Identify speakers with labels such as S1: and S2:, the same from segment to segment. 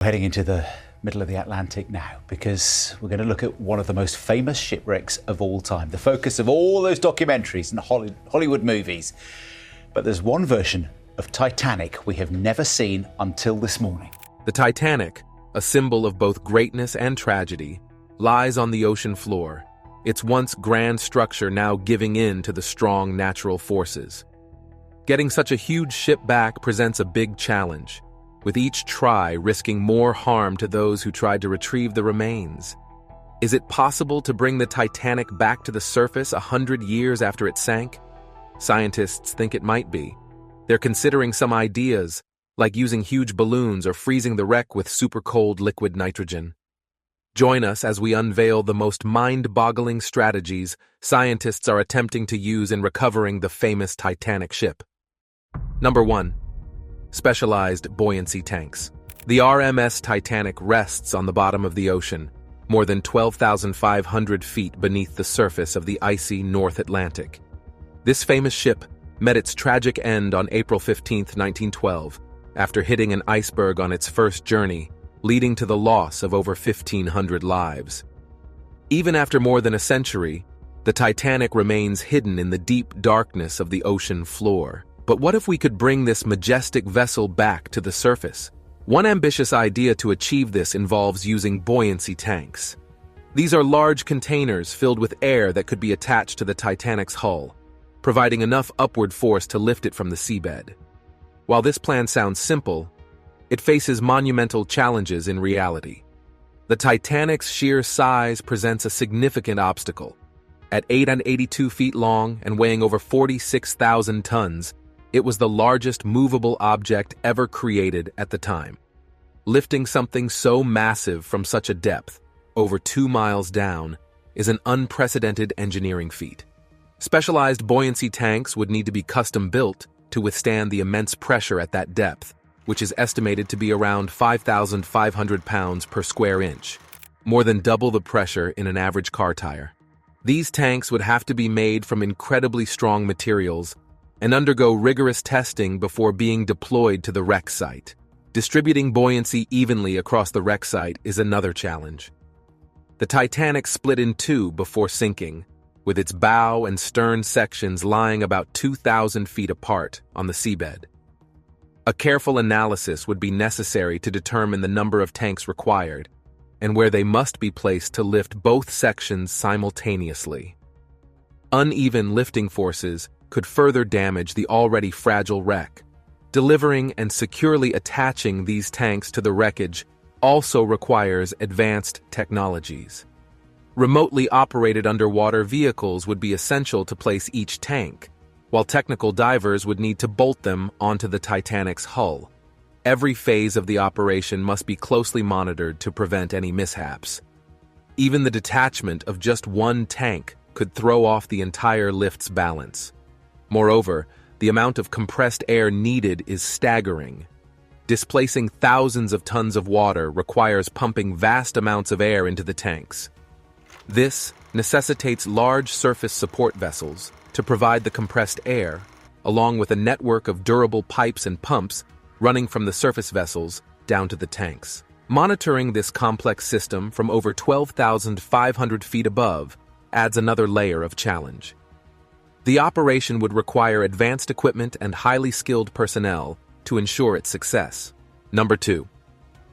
S1: Heading into the middle of the Atlantic now because we're going to look at one of the most famous shipwrecks of all time, the focus of all those documentaries and Hollywood movies. But there's one version of Titanic we have never seen until this morning.
S2: The Titanic, a symbol of both greatness and tragedy, lies on the ocean floor, its once grand structure now giving in to the strong natural forces. Getting such a huge ship back presents a big challenge, with each try risking more harm to those who tried to retrieve the remains. Is it possible to bring the Titanic back to the surface 100 years after it sank? Scientists think it might be. They're considering some ideas, like using huge balloons or freezing the wreck with super-cold liquid nitrogen. Join us as we unveil the most mind-boggling strategies scientists are attempting to use in recovering the famous Titanic ship. Number 1. Specialized buoyancy tanks. The RMS Titanic rests on the bottom of the ocean, more than 12,500 feet beneath the surface of the icy North Atlantic. This famous ship met its tragic end on April 15, 1912, after hitting an iceberg on its first journey, leading to the loss of over 1,500 lives. Even after more than a century, the Titanic remains hidden in the deep darkness of the ocean floor. But what if we could bring this majestic vessel back to the surface? One ambitious idea to achieve this involves using buoyancy tanks. These are large containers filled with air that could be attached to the Titanic's hull, providing enough upward force to lift it from the seabed. While this plan sounds simple, it faces monumental challenges in reality. The Titanic's sheer size presents a significant obstacle. At 882 feet long and weighing over 46,000 tons, it was the largest movable object ever created at the time. Lifting something so massive from such a depth, over 2 miles down, is an unprecedented engineering feat. Specialized buoyancy tanks would need to be custom-built to withstand the immense pressure at that depth, which is estimated to be around 5,500 pounds per square inch, more than double the pressure in an average car tire. These tanks would have to be made from incredibly strong materials and undergo rigorous testing before being deployed to the wreck site. Distributing buoyancy evenly across the wreck site is another challenge. The Titanic split in two before sinking, with its bow and stern sections lying about 2,000 feet apart on the seabed. A careful analysis would be necessary to determine the number of tanks required and where they must be placed to lift both sections simultaneously. Uneven lifting forces could further damage the already fragile wreck. Delivering and securely attaching these tanks to the wreckage also requires advanced technologies. Remotely operated underwater vehicles would be essential to place each tank, while technical divers would need to bolt them onto the Titanic's hull. Every phase of the operation must be closely monitored to prevent any mishaps. Even the detachment of just one tank could throw off the entire lift's balance. Moreover, the amount of compressed air needed is staggering. Displacing thousands of tons of water requires pumping vast amounts of air into the tanks. This necessitates large surface support vessels to provide the compressed air, along with a network of durable pipes and pumps running from the surface vessels down to the tanks. Monitoring this complex system from over 12,500 feet above adds another layer of challenge. The operation would require advanced equipment and highly skilled personnel to ensure its success. Number 2.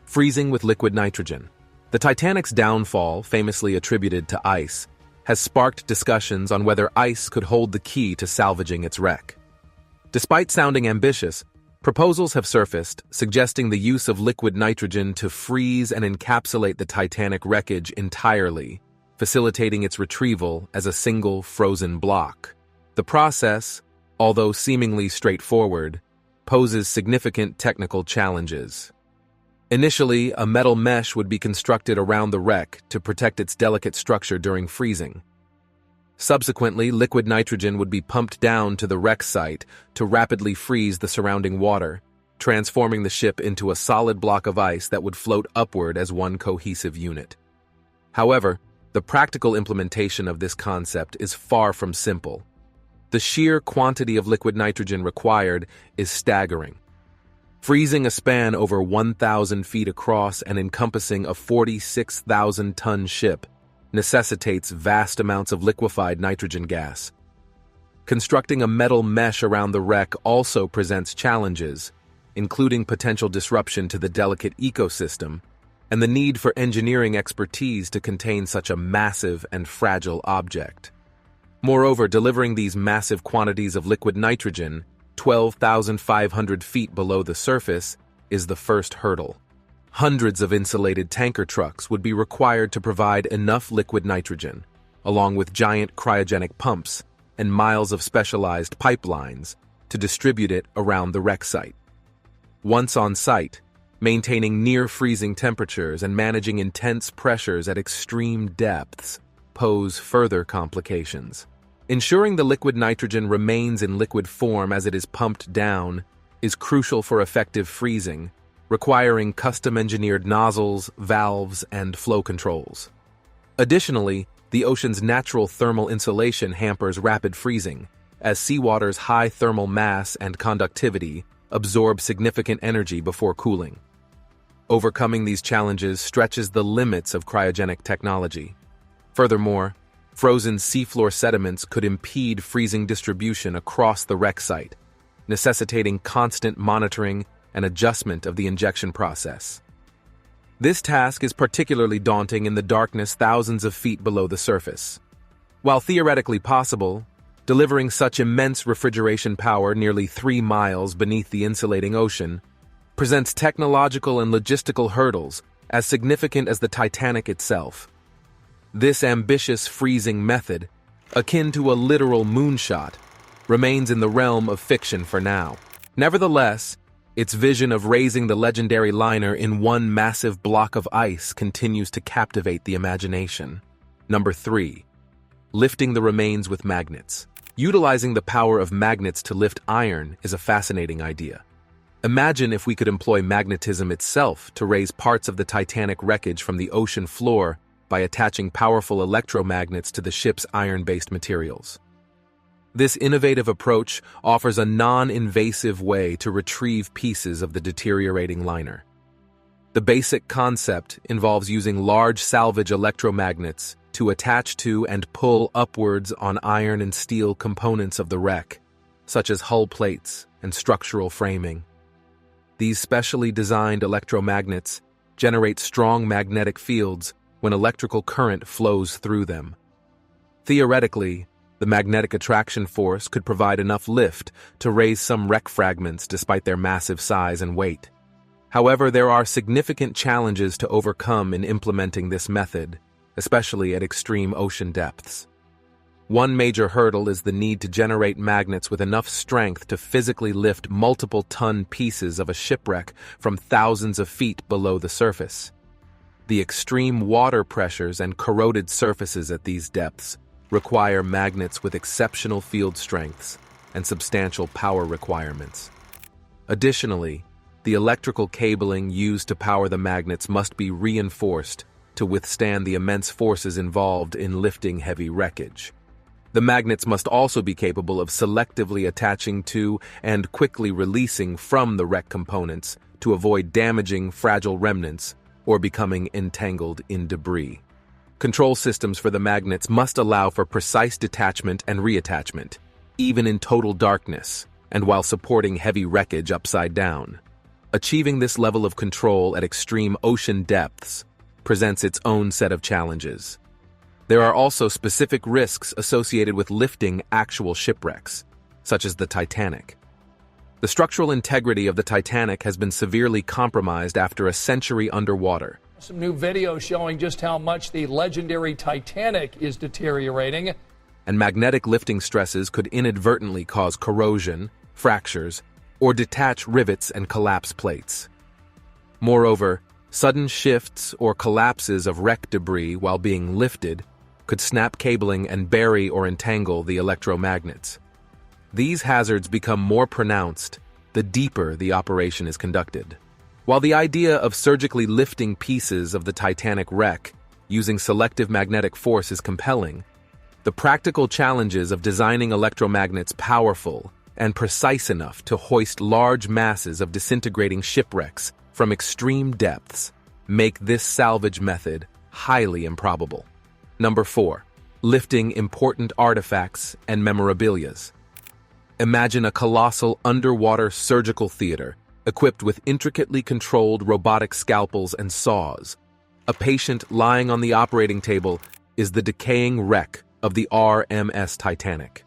S2: Freezing with liquid nitrogen. The Titanic's downfall, famously attributed to ice, has sparked discussions on whether ice could hold the key to salvaging its wreck. Despite sounding ambitious, proposals have surfaced suggesting the use of liquid nitrogen to freeze and encapsulate the Titanic wreckage entirely, facilitating its retrieval as a single frozen block. The process, although seemingly straightforward, poses significant technical challenges. Initially, a metal mesh would be constructed around the wreck to protect its delicate structure during freezing. Subsequently, liquid nitrogen would be pumped down to the wreck site to rapidly freeze the surrounding water, transforming the ship into a solid block of ice that would float upward as one cohesive unit. However, the practical implementation of this concept is far from simple. The sheer quantity of liquid nitrogen required is staggering. Freezing a span over 1,000 feet across and encompassing a 46,000-ton ship necessitates vast amounts of liquefied nitrogen gas. Constructing a metal mesh around the wreck also presents challenges, including potential disruption to the delicate ecosystem and the need for engineering expertise to contain such a massive and fragile object. Moreover, delivering these massive quantities of liquid nitrogen, 12,500 feet below the surface, is the first hurdle. Hundreds of insulated tanker trucks would be required to provide enough liquid nitrogen, along with giant cryogenic pumps and miles of specialized pipelines to distribute it around the wreck site. Once on site, maintaining near-freezing temperatures and managing intense pressures at extreme depths pose further complications. Ensuring the liquid nitrogen remains in liquid form as it is pumped down is crucial for effective freezing, requiring custom-engineered nozzles, valves, and flow controls. Additionally, the ocean's natural thermal insulation hampers rapid freezing, as seawater's high thermal mass and conductivity absorb significant energy before cooling. Overcoming these challenges stretches the limits of cryogenic technology. Furthermore, frozen seafloor sediments could impede freezing distribution across the wreck site, necessitating constant monitoring and adjustment of the injection process. This task is particularly daunting in the darkness thousands of feet below the surface. While theoretically possible, delivering such immense refrigeration power nearly 3 miles beneath the insulating ocean presents technological and logistical hurdles as significant as the Titanic itself. This ambitious freezing method, akin to a literal moonshot, remains in the realm of fiction for now. Nevertheless, its vision of raising the legendary liner in one massive block of ice continues to captivate the imagination. Number 3. Lifting the remains with magnets. Utilizing the power of magnets to lift iron is a fascinating idea. Imagine if we could employ magnetism itself to raise parts of the Titanic wreckage from the ocean floor by attaching powerful electromagnets to the ship's iron-based materials. This innovative approach offers a non-invasive way to retrieve pieces of the deteriorating liner. The basic concept involves using large salvage electromagnets to attach to and pull upwards on iron and steel components of the wreck, such as hull plates and structural framing. These specially designed electromagnets generate strong magnetic fields when electrical current flows through them. Theoretically, the magnetic attraction force could provide enough lift to raise some wreck fragments despite their massive size and weight. However, there are significant challenges to overcome in implementing this method, especially at extreme ocean depths. One major hurdle is the need to generate magnets with enough strength to physically lift multiple-ton pieces of a shipwreck from thousands of feet below the surface. The extreme water pressures and corroded surfaces at these depths require magnets with exceptional field strengths and substantial power requirements. Additionally, the electrical cabling used to power the magnets must be reinforced to withstand the immense forces involved in lifting heavy wreckage. The magnets must also be capable of selectively attaching to and quickly releasing from the wreck components to avoid damaging fragile remnants or becoming entangled in debris. Control systems for the magnets must allow for precise detachment and reattachment, even in total darkness and while supporting heavy wreckage upside down. Achieving this level of control at extreme ocean depths presents its own set of challenges. There are also specific risks associated with lifting actual shipwrecks, such as the Titanic. The structural integrity of the Titanic has been severely compromised after a century underwater.
S3: Some new video showing just how much the legendary Titanic is deteriorating.
S2: And magnetic lifting stresses could inadvertently cause corrosion, fractures, or detach rivets and collapse plates. Moreover, sudden shifts or collapses of wreck debris while being lifted could snap cabling and bury or entangle the electromagnets. These hazards become more pronounced the deeper the operation is conducted. While the idea of surgically lifting pieces of the Titanic wreck using selective magnetic force is compelling, the practical challenges of designing electromagnets powerful and precise enough to hoist large masses of disintegrating shipwrecks from extreme depths make this salvage method highly improbable. Number 4. Lifting important artifacts and memorabilias. Imagine a colossal underwater surgical theater equipped with intricately controlled robotic scalpels and saws. A patient lying on the operating table is the decaying wreck of the RMS Titanic.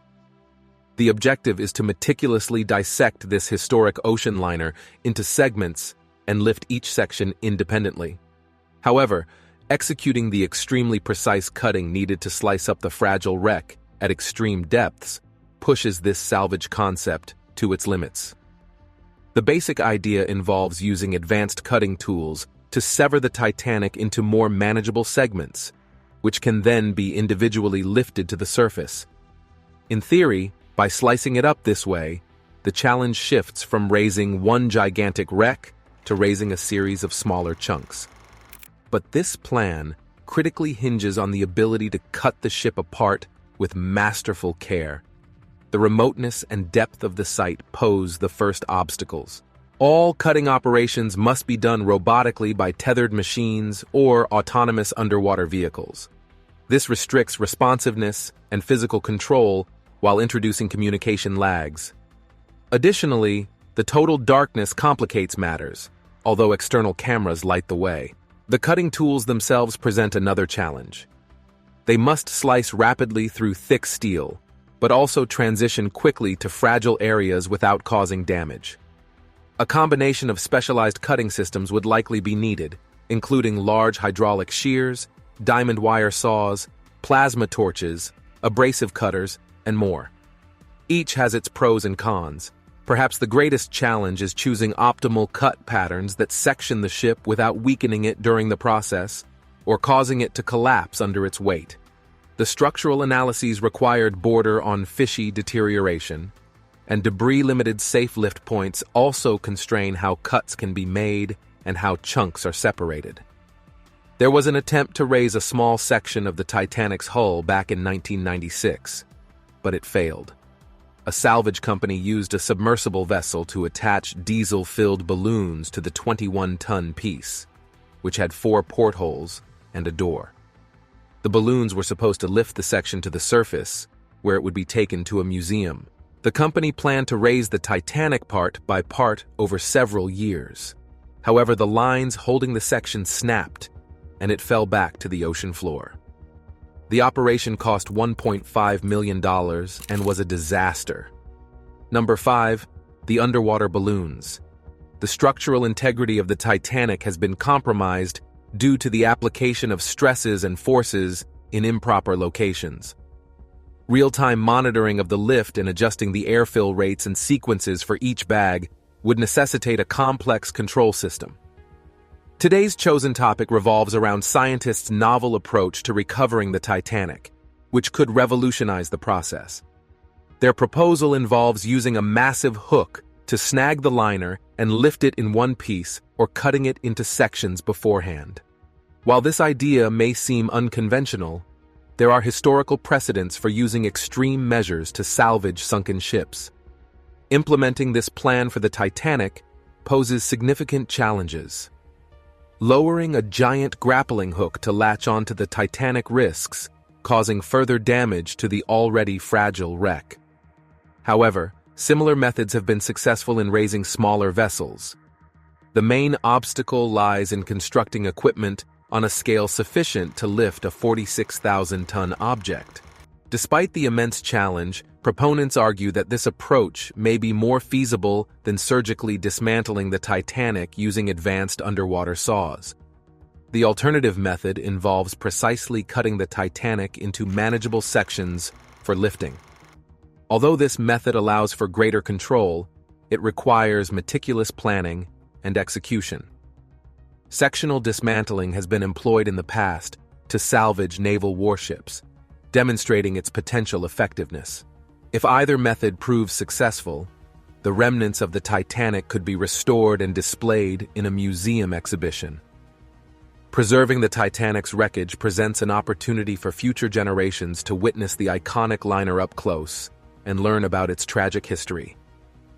S2: The objective is to meticulously dissect this historic ocean liner into segments and lift each section independently. However, executing the extremely precise cutting needed to slice up the fragile wreck at extreme depths pushes this salvage concept to its limits. The basic idea involves using advanced cutting tools to sever the Titanic into more manageable segments, which can then be individually lifted to the surface. In theory, by slicing it up this way, the challenge shifts from raising one gigantic wreck to raising a series of smaller chunks. But this plan critically hinges on the ability to cut the ship apart with masterful care. The remoteness and depth of the site pose the first obstacles. All cutting operations must be done robotically by tethered machines or autonomous underwater vehicles. This restricts responsiveness and physical control while introducing communication lags. Additionally, the total darkness complicates matters, although external cameras light the way. The cutting tools themselves present another challenge. They must slice rapidly through thick steel, but also transition quickly to fragile areas without causing damage. A combination of specialized cutting systems would likely be needed, including large hydraulic shears, diamond wire saws, plasma torches, abrasive cutters, and more. Each has its pros and cons. Perhaps the greatest challenge is choosing optimal cut patterns that section the ship without weakening it during the process or causing it to collapse under its weight. The structural analyses required border on fishy deterioration, and debris-limited safe lift points also constrain how cuts can be made and how chunks are separated. There was an attempt to raise a small section of the Titanic's hull back in 1996, but it failed. A salvage company used a submersible vessel to attach diesel-filled balloons to the 21-ton piece, which had 4 portholes and a door. The balloons were supposed to lift the section to the surface, where it would be taken to a museum. The company planned to raise the Titanic part by part over several years. However, the lines holding the section snapped, and it fell back to the ocean floor. The operation cost $1.5 million and was a disaster. Number 5. The underwater balloons. The structural integrity of the Titanic has been compromised due to the application of stresses and forces in improper locations. Real-time monitoring of the lift and adjusting the airfill rates and sequences for each bag would necessitate a complex control system. Today's chosen topic revolves around scientists' novel approach to recovering the Titanic, which could revolutionize the process. Their proposal involves using a massive hook to snag the liner and lift it in one piece or cutting it into sections beforehand. While this idea may seem unconventional, there are historical precedents for using extreme measures to salvage sunken ships. Implementing this plan for the Titanic poses significant challenges. Lowering a giant grappling hook to latch onto the Titanic risks, causing further damage to the already fragile wreck. However, similar methods have been successful in raising smaller vessels. The main obstacle lies in constructing equipment on a scale sufficient to lift a 46,000-ton object. Despite the immense challenge, proponents argue that this approach may be more feasible than surgically dismantling the Titanic using advanced underwater saws. The alternative method involves precisely cutting the Titanic into manageable sections for lifting. Although this method allows for greater control, it requires meticulous planning and execution. Sectional dismantling has been employed in the past to salvage naval warships, demonstrating its potential effectiveness. If either method proves successful, the remnants of the Titanic could be restored and displayed in a museum exhibition. Preserving the Titanic's wreckage presents an opportunity for future generations to witness the iconic liner up close and learn about its tragic history.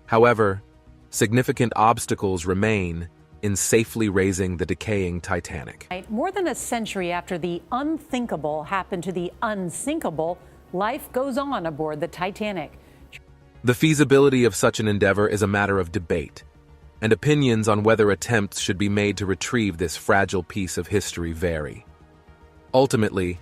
S2: However, significant obstacles remain in safely raising the decaying Titanic.
S4: More than a century after the unthinkable happened to the unsinkable, life goes on aboard the Titanic.
S2: The feasibility of such an endeavor is a matter of debate, and opinions on whether attempts should be made to retrieve this fragile piece of history vary. Ultimately,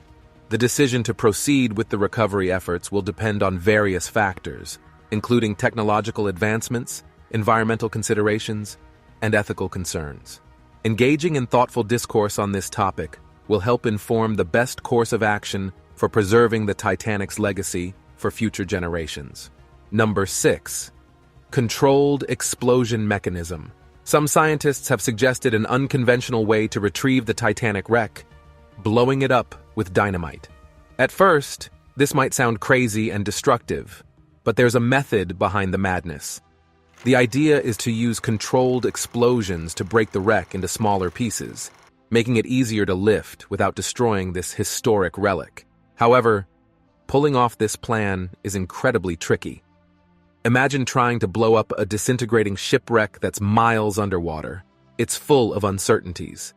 S2: the decision to proceed with the recovery efforts will depend on various factors, including technological advancements, environmental considerations, and ethical concerns. Engaging in thoughtful discourse on this topic will help inform the best course of action for preserving the Titanic's legacy for future generations. Number 6. Controlled explosion mechanism. Some scientists have suggested an unconventional way to retrieve the Titanic wreck: blowing it up with dynamite. At first, this might sound crazy and destructive, but there's a method behind the madness. The idea is to use controlled explosions to break the wreck into smaller pieces, making it easier to lift without destroying this historic relic. However, pulling off this plan is incredibly tricky. Imagine trying to blow up a disintegrating shipwreck that's miles underwater. It's full of uncertainties.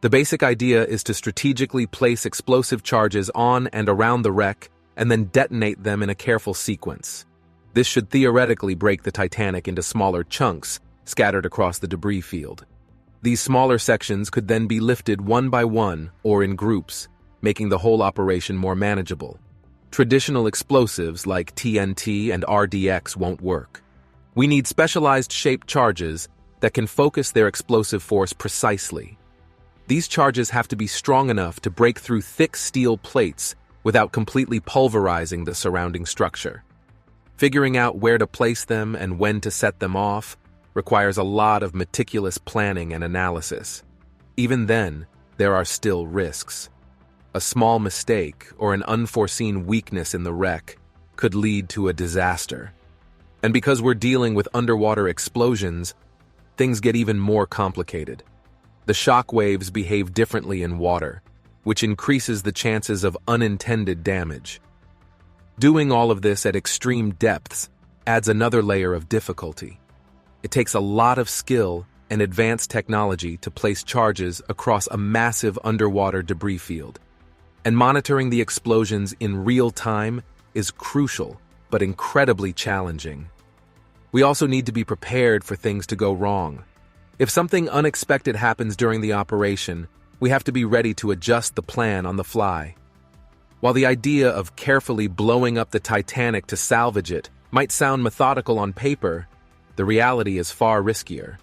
S2: The basic idea is to strategically place explosive charges on and around the wreck and then detonate them in a careful sequence. This should theoretically break the Titanic into smaller chunks scattered across the debris field. These smaller sections could then be lifted one by one or in groups, making the whole operation more manageable. Traditional explosives like TNT and RDX won't work. We need specialized shaped charges that can focus their explosive force precisely. These charges have to be strong enough to break through thick steel plates without completely pulverizing the surrounding structure. Figuring out where to place them and when to set them off requires a lot of meticulous planning and analysis. Even then, there are still risks. A small mistake or an unforeseen weakness in the wreck could lead to a disaster. And because we're dealing with underwater explosions, things get even more complicated. The shock waves behave differently in water, which increases the chances of unintended damage. Doing all of this at extreme depths adds another layer of difficulty. It takes a lot of skill and advanced technology to place charges across a massive underwater debris field. And monitoring the explosions in real time is crucial, but incredibly challenging. We also need to be prepared for things to go wrong. If something unexpected happens during the operation, we have to be ready to adjust the plan on the fly. While the idea of carefully blowing up the Titanic to salvage it might sound methodical on paper, the reality is far riskier.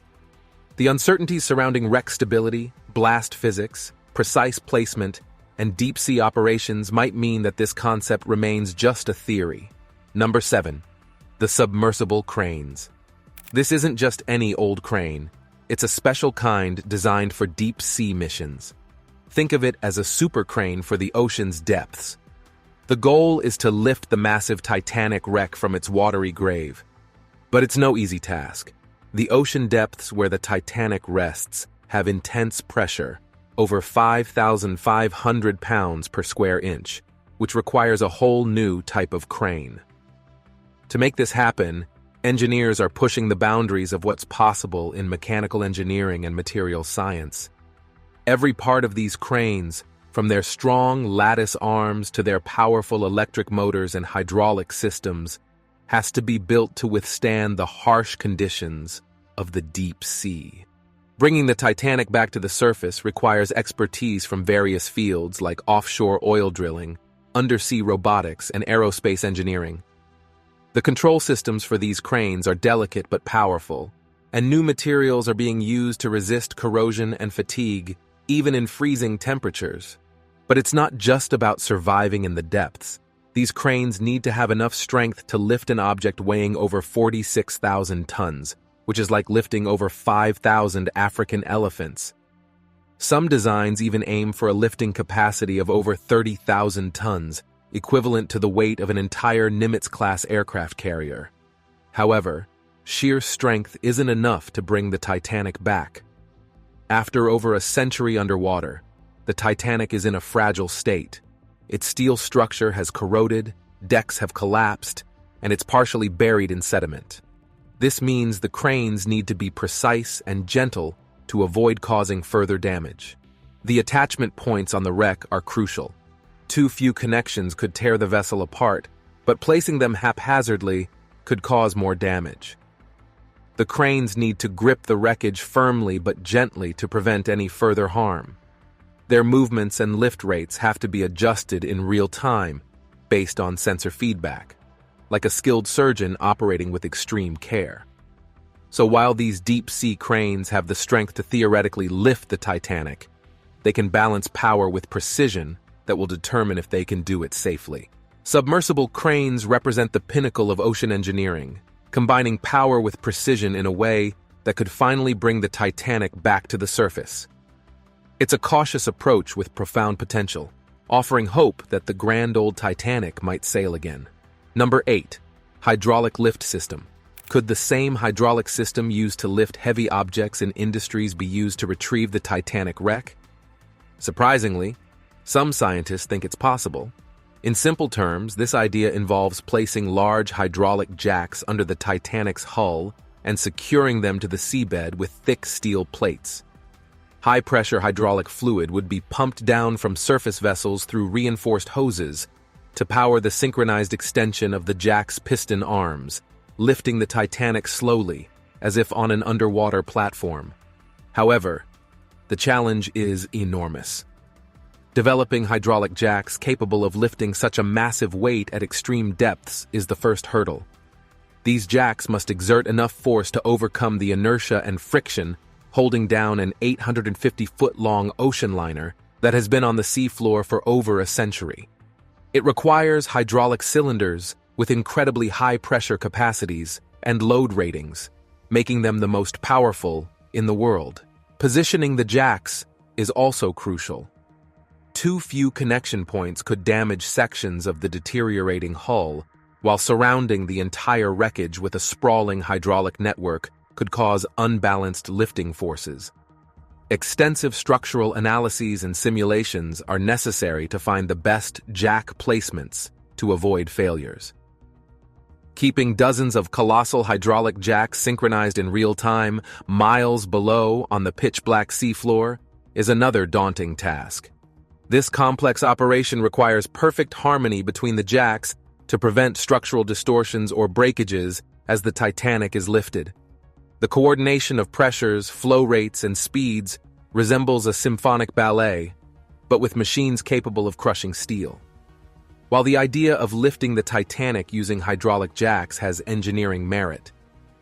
S2: The uncertainties surrounding wreck stability, blast physics, precise placement, and deep-sea operations might mean that this concept remains just a theory. Number 7. The Submersible Cranes. This isn't just any old crane. It's a special kind designed for deep-sea missions. Think of it as a super crane for the ocean's depths. The goal is to lift the massive Titanic wreck from its watery grave. But it's no easy task. The ocean depths where the Titanic rests have intense pressure, over 5,500 pounds per square inch, which requires a whole new type of crane. To make this happen, engineers are pushing the boundaries of what's possible in mechanical engineering and material science. Every part of these cranes, from their strong lattice arms to their powerful electric motors and hydraulic systems, has to be built to withstand the harsh conditions of the deep sea. Bringing the Titanic back to the surface requires expertise from various fields like offshore oil drilling, undersea robotics, and aerospace engineering. The control systems for these cranes are delicate but powerful, and new materials are being used to resist corrosion and fatigue, even in freezing temperatures. But it's not just about surviving in the depths. These cranes need to have enough strength to lift an object weighing over 46,000 tons, which is like lifting over 5,000 African elephants. Some designs even aim for a lifting capacity of over 30,000 tons, equivalent to the weight of an entire Nimitz-class aircraft carrier. However, sheer strength isn't enough to bring the Titanic back. After over a century underwater, the Titanic is in a fragile state. Its steel structure has corroded, decks have collapsed, and it's partially buried in sediment. This means the cranes need to be precise and gentle to avoid causing further damage. The attachment points on the wreck are crucial. Too few connections could tear the vessel apart, but placing them haphazardly could cause more damage. The cranes need to grip the wreckage firmly but gently to prevent any further harm. Their movements and lift rates have to be adjusted in real time based on sensor feedback, like a skilled surgeon operating with extreme care. So while these deep-sea cranes have the strength to theoretically lift the Titanic, they can balance power with precision that will determine if they can do it safely. Submersible cranes represent the pinnacle of ocean engineering, combining power with precision in a way that could finally bring the Titanic back to the surface. It's a cautious approach with profound potential, offering hope that the grand old Titanic might sail again. Number 8. Hydraulic lift system. Could the same hydraulic system used to lift heavy objects in industries be used to retrieve the Titanic wreck? Surprisingly, some scientists think it's possible. In simple terms, this idea involves placing large hydraulic jacks under the Titanic's hull and securing them to the seabed with thick steel plates. High-pressure hydraulic fluid would be pumped down from surface vessels through reinforced hoses to power the synchronized extension of the jack's piston arms, lifting the Titanic slowly, as if on an underwater platform. However, the challenge is enormous. Developing hydraulic jacks capable of lifting such a massive weight at extreme depths is the first hurdle. These jacks must exert enough force to overcome the inertia and friction holding down an 850-foot-long ocean liner that has been on the seafloor for over a century. It requires hydraulic cylinders with incredibly high-pressure capacities and load ratings, making them the most powerful in the world. Positioning the jacks is also crucial. Too few connection points could damage sections of the deteriorating hull, while surrounding the entire wreckage with a sprawling hydraulic network could cause unbalanced lifting forces. Extensive structural analyses and simulations are necessary to find the best jack placements to avoid failures. Keeping dozens of colossal hydraulic jacks synchronized in real time, miles below on the pitch-black seafloor, is another daunting task. This complex operation requires perfect harmony between the jacks to prevent structural distortions or breakages as the Titanic is lifted. The coordination of pressures, flow rates, and speeds resembles a symphonic ballet, but with machines capable of crushing steel. While the idea of lifting the Titanic using hydraulic jacks has engineering merit,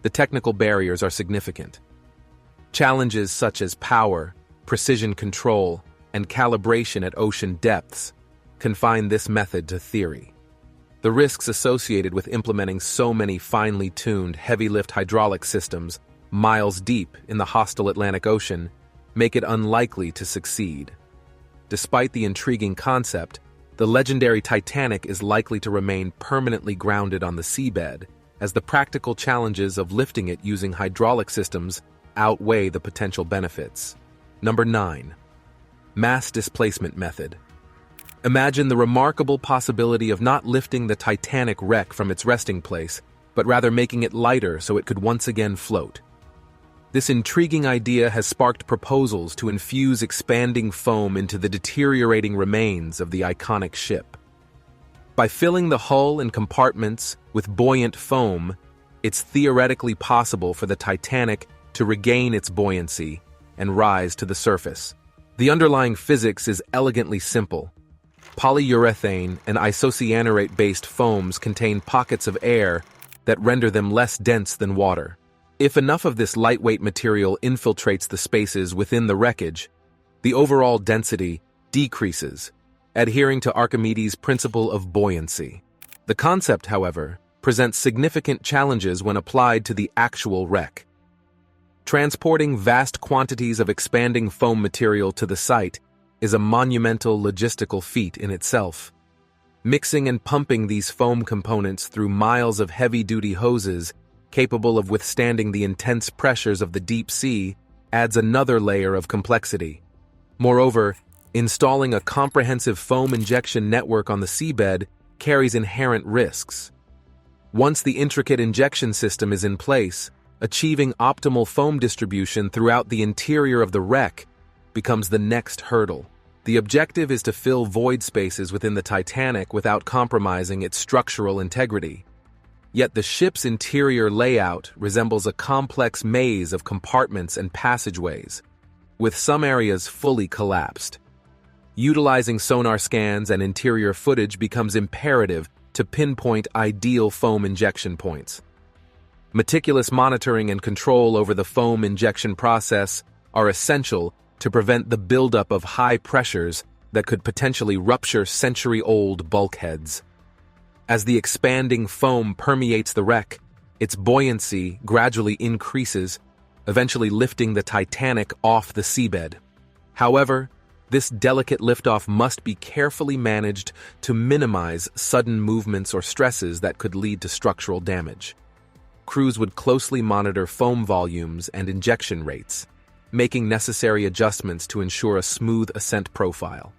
S2: the technical barriers are significant. Challenges such as power, precision control, and calibration at ocean depths confine this method to theory. The risks associated with implementing so many finely tuned, heavy-lift hydraulic systems miles deep in the hostile Atlantic Ocean make it unlikely to succeed. Despite the intriguing concept, the legendary Titanic is likely to remain permanently grounded on the seabed, as the practical challenges of lifting it using hydraulic systems outweigh the potential benefits. Number 9. Mass displacement method. Imagine the remarkable possibility of not lifting the Titanic wreck from its resting place, but rather making it lighter so it could once again float. This intriguing idea has sparked proposals to infuse expanding foam into the deteriorating remains of the iconic ship. By filling the hull and compartments with buoyant foam, it's theoretically possible for the Titanic to regain its buoyancy and rise to the surface. The underlying physics is elegantly simple. Polyurethane and isocyanurate-based foams contain pockets of air that render them less dense than water. If enough of this lightweight material infiltrates the spaces within the wreckage, the overall density decreases, adhering to Archimedes' principle of buoyancy. The concept, however, presents significant challenges when applied to the actual wreck. Transporting vast quantities of expanding foam material to the site is a monumental logistical feat in itself. Mixing and pumping these foam components through miles of heavy-duty hoses capable of withstanding the intense pressures of the deep sea adds another layer of complexity. Moreover, installing a comprehensive foam injection network on the seabed carries inherent risks. Once the intricate injection system is in place, achieving optimal foam distribution throughout the interior of the wreck becomes the next hurdle. The objective is to fill void spaces within the Titanic without compromising its structural integrity. Yet the ship's interior layout resembles a complex maze of compartments and passageways, with some areas fully collapsed. Utilizing sonar scans and interior footage becomes imperative to pinpoint ideal foam injection points. Meticulous monitoring and control over the foam injection process are essential to prevent the buildup of high pressures that could potentially rupture century-old bulkheads. As the expanding foam permeates the wreck, its buoyancy gradually increases, eventually lifting the Titanic off the seabed. However, this delicate liftoff must be carefully managed to minimize sudden movements or stresses that could lead to structural damage. Crews would closely monitor foam volumes and injection rates, making necessary adjustments to ensure a smooth ascent profile.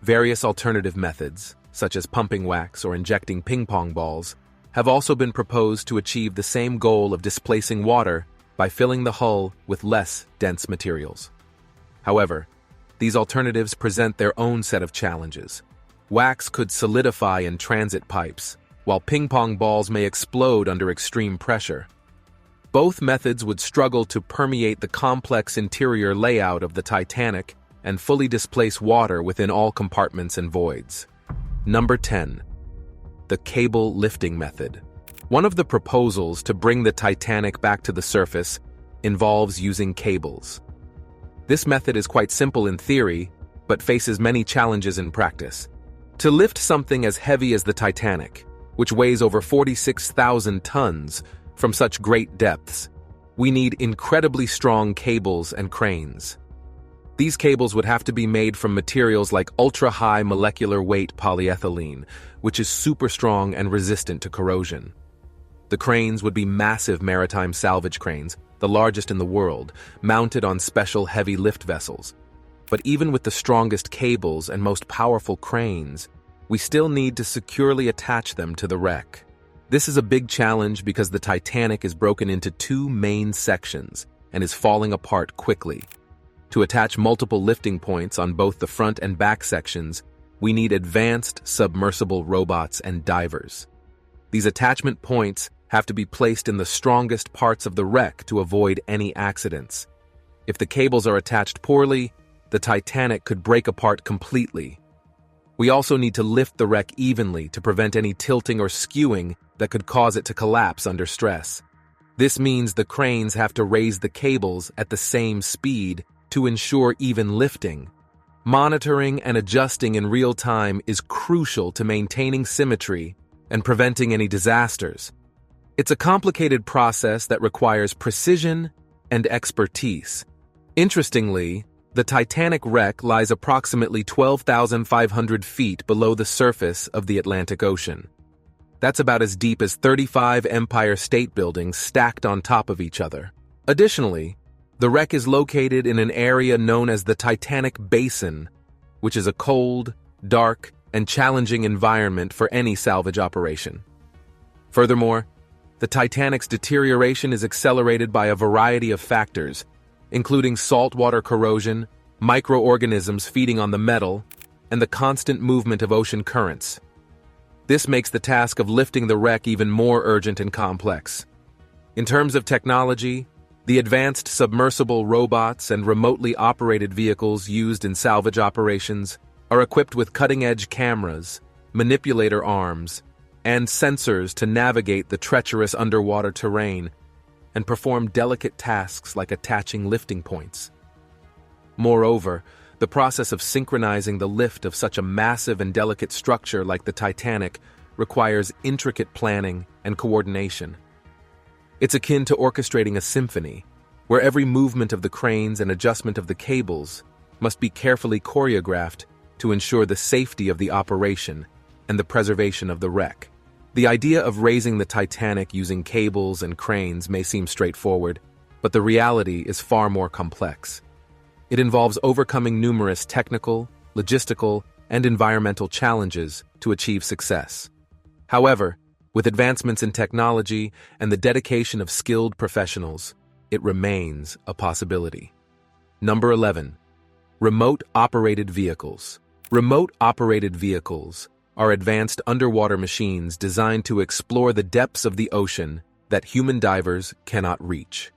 S2: Various alternative methods, such as pumping wax or injecting ping-pong balls, have also been proposed to achieve the same goal of displacing water by filling the hull with less dense materials. However, these alternatives present their own set of challenges. Wax could solidify in transit pipes, while ping-pong balls may explode under extreme pressure. Both methods would struggle to permeate the complex interior layout of the Titanic and fully displace water within all compartments and voids. Number 10. The cable lifting method. One of the proposals to bring the Titanic back to the surface involves using cables. This method is quite simple in theory, but faces many challenges in practice. To lift something as heavy as the Titanic, which weighs over 46,000 tons, from such great depths, we need incredibly strong cables and cranes. These cables would have to be made from materials like ultra-high molecular weight polyethylene, which is super strong and resistant to corrosion. The cranes would be massive maritime salvage cranes, the largest in the world, mounted on special heavy lift vessels. But even with the strongest cables and most powerful cranes, we still need to securely attach them to the wreck. This is a big challenge because the Titanic is broken into two main sections and is falling apart quickly. To attach multiple lifting points on both the front and back sections, we need advanced submersible robots and divers. These attachment points have to be placed in the strongest parts of the wreck to avoid any accidents. If the cables are attached poorly, the Titanic could break apart completely. We also need to lift the wreck evenly to prevent any tilting or skewing that could cause it to collapse under stress. This means the cranes have to raise the cables at the same speed to ensure even lifting. Monitoring and adjusting in real time is crucial to maintaining symmetry and preventing any disasters. It's a complicated process that requires precision and expertise. Interestingly, the Titanic wreck lies approximately 12,500 feet below the surface of the Atlantic Ocean. That's about as deep as 35 Empire State Buildings stacked on top of each other. Additionally, the wreck is located in an area known as the Titanic Basin, which is a cold, dark, and challenging environment for any salvage operation. Furthermore, the Titanic's deterioration is accelerated by a variety of factors, including saltwater corrosion, microorganisms feeding on the metal, and the constant movement of ocean currents. This makes the task of lifting the wreck even more urgent and complex. In terms of technology, the advanced submersible robots and remotely operated vehicles used in salvage operations are equipped with cutting-edge cameras, manipulator arms, and sensors to navigate the treacherous underwater terrain and perform delicate tasks like attaching lifting points. Moreover, the process of synchronizing the lift of such a massive and delicate structure like the Titanic requires intricate planning and coordination. It's akin to orchestrating a symphony, where every movement of the cranes and adjustment of the cables must be carefully choreographed to ensure the safety of the operation and the preservation of the wreck. The idea of raising the Titanic using cables and cranes may seem straightforward, but the reality is far more complex. It involves overcoming numerous technical, logistical, and environmental challenges to achieve success. However, With advancements in technology and the dedication of skilled professionals, it remains a possibility. Number 11. Remote-operated vehicles. Remote-operated vehicles are advanced underwater machines designed to explore the depths of the ocean that human divers cannot reach.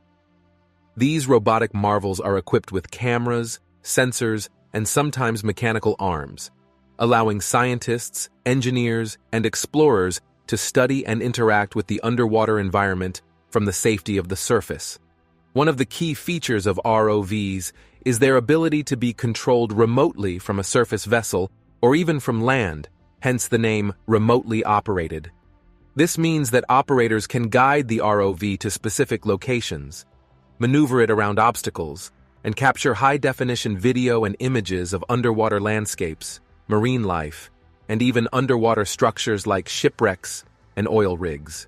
S2: These robotic marvels are equipped with cameras, sensors, and sometimes mechanical arms, allowing scientists, engineers, and explorers to study and interact with the underwater environment from the safety of the surface. One of the key features of ROVs is their ability to be controlled remotely from a surface vessel or even from land, hence the name remotely operated. This means that operators can guide the ROV to specific locations, maneuver it around obstacles, and capture high-definition video and images of underwater landscapes, marine life, and even underwater structures like shipwrecks and oil rigs.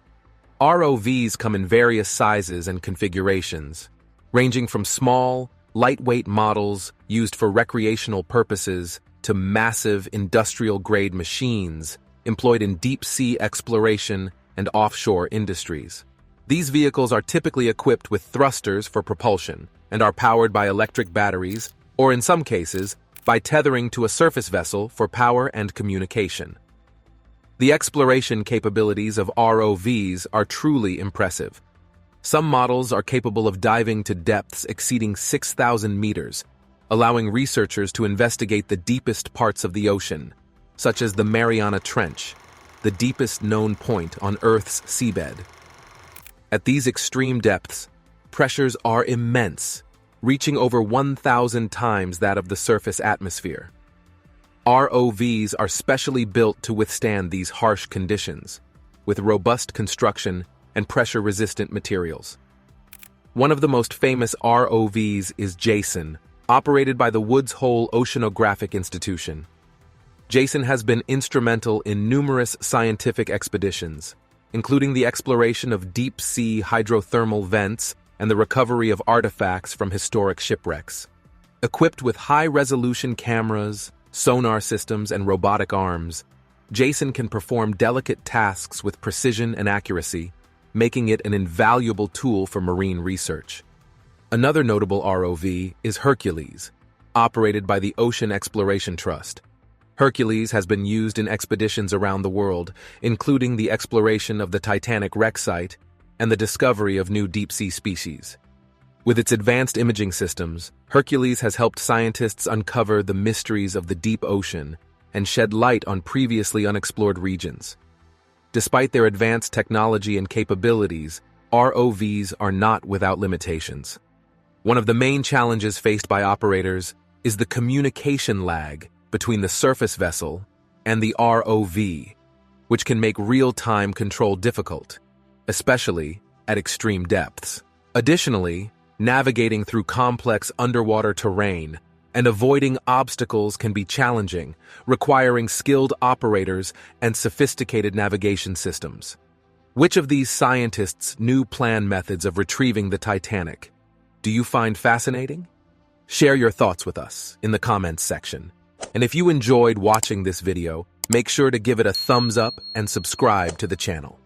S2: ROVs come in various sizes and configurations, ranging from small, lightweight models used for recreational purposes to massive industrial-grade machines employed in deep-sea exploration and offshore industries. These vehicles are typically equipped with thrusters for propulsion and are powered by electric batteries, or in some cases, by tethering to a surface vessel for power and communication. The exploration capabilities of ROVs are truly impressive. Some models are capable of diving to depths exceeding 6,000 meters, allowing researchers to investigate the deepest parts of the ocean, such as the Mariana Trench, the deepest known point on Earth's seabed. At these extreme depths, pressures are immense, reaching over 1,000 times that of the surface atmosphere. ROVs are specially built to withstand these harsh conditions, with robust construction and pressure-resistant materials. One of the most famous ROVs is Jason, operated by the Woods Hole Oceanographic Institution. Jason has been instrumental in numerous scientific expeditions, including the exploration of deep-sea hydrothermal vents and the recovery of artifacts from historic shipwrecks. Equipped with high-resolution cameras, sonar systems, and robotic arms, Jason can perform delicate tasks with precision and accuracy, making it an invaluable tool for marine research. Another notable ROV is Hercules, operated by the Ocean Exploration Trust. Hercules has been used in expeditions around the world, including the exploration of the Titanic wreck site and the discovery of new deep-sea species. With its advanced imaging systems, Hercules has helped scientists uncover the mysteries of the deep ocean and shed light on previously unexplored regions. Despite their advanced technology and capabilities, ROVs are not without limitations. One of the main challenges faced by operators is the communication lag between the surface vessel and the ROV, which can make real-time control difficult, especially at extreme depths. Additionally, navigating through complex underwater terrain and avoiding obstacles can be challenging, requiring skilled operators and sophisticated navigation systems. Which of these scientists' new plan methods of retrieving the Titanic do you find fascinating? Share your thoughts with us in the comments section. And if you enjoyed watching this video, make sure to give it a thumbs up and subscribe to the channel.